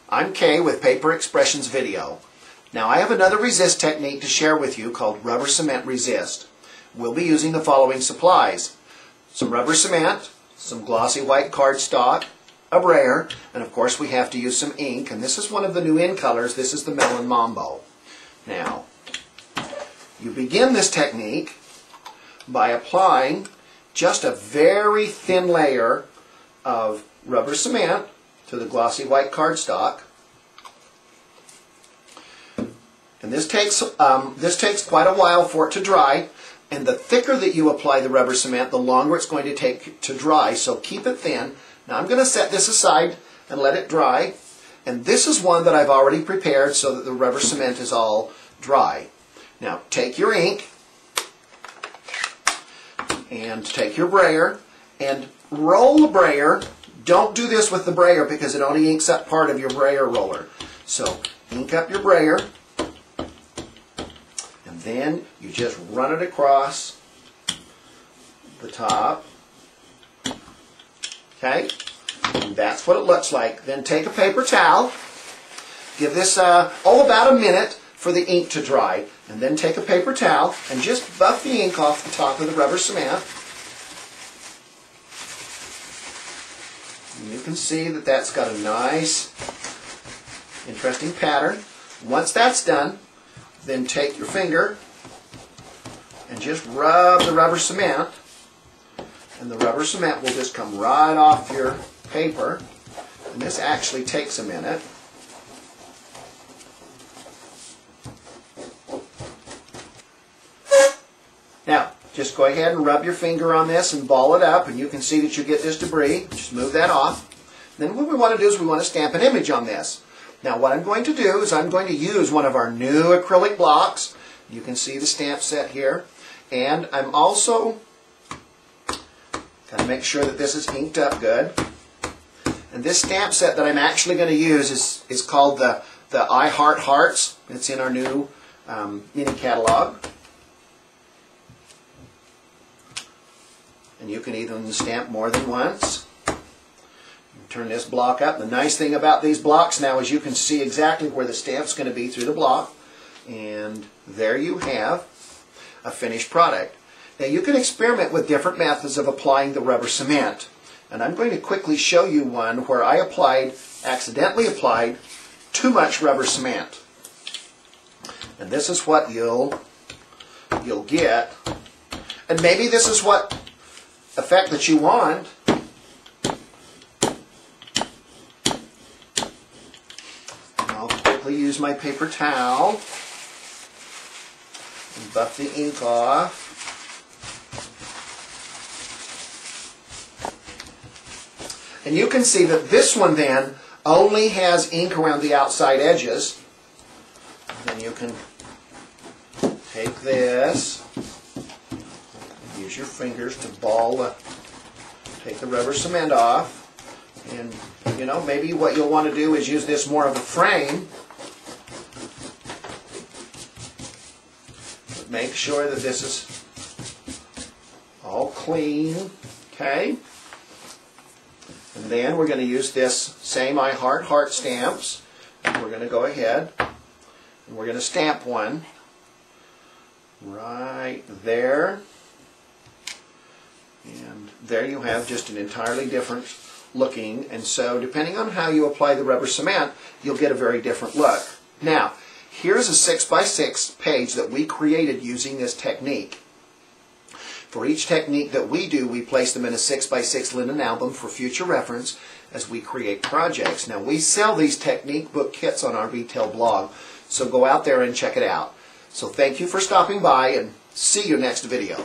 I'm Kay with Paper Expressions Video. Now I have another resist technique to share with you called rubber cement resist. We'll be using the following supplies: some rubber cement, some glossy white cardstock, a brayer, and of course we have to use some ink, and this is one of the new in colors. This is the Melon Mambo. Now, you begin this technique by applying just a very thin layer of rubber cement to the glossy white cardstock. And this takes quite a while for it to dry, and the thicker that you apply the rubber cement, the longer it's going to take to dry, so keep it thin. Now I'm going to set this aside and let it dry, and this is one that I've already prepared so that the rubber cement is all dry. Now take your ink and take your brayer and roll the brayer. Don't do this with the brayer because it only inks up part of your brayer roller. So ink up your brayer, and then you just run it across the top. Okay? And that's what it looks like. Then take a paper towel. Give this about a minute for the ink to dry. And then take a paper towel and just buff the ink off the top of the rubber cement. And you can see that that's got a nice, interesting pattern. Once that's done, then take your finger and just rub the rubber cement, and the rubber cement will just come right off your paper. And this actually takes a minute. Now, just go ahead and rub your finger on this and ball it up, and you can see that you get this debris. Just move that off. Then what we want to do is we want to stamp an image on this. Now what I'm going to do is I'm going to use one of our new acrylic blocks. You can see the stamp set here. And I'm also going to make sure that this is inked up good. And this stamp set that I'm actually going to use is called the I Heart Hearts. It's in our new mini catalog. And you can even stamp more than once. Turn this block up. The nice thing about these blocks now is you can see exactly where the stamp's going to be through the block. And there you have a finished product. Now you can experiment with different methods of applying the rubber cement. And I'm going to quickly show you one where I accidentally applied too much rubber cement. And this is what you'll get. And maybe this is what effect that you want. I'll quickly use my paper towel and buff the ink off. And you can see that this one then only has ink around the outside edges. Then you can take this, use your fingers to take the rubber cement off. And you know, maybe what you'll want to do is use this more of a frame. But make sure that this is all clean. Okay? And then we're going to use this same I Heart Heart stamps. And we're going to go ahead and we're going to stamp one right there. And there you have just an entirely different looking, and so depending on how you apply the rubber cement, you'll get a very different look. Now, here's a 6x6 page that we created using this technique. For each technique that we do, we place them in a 6x6 linen album for future reference as we create projects. Now, we sell these technique book kits on our retail blog, so go out there and check it out. So thank you for stopping by, and see you next video.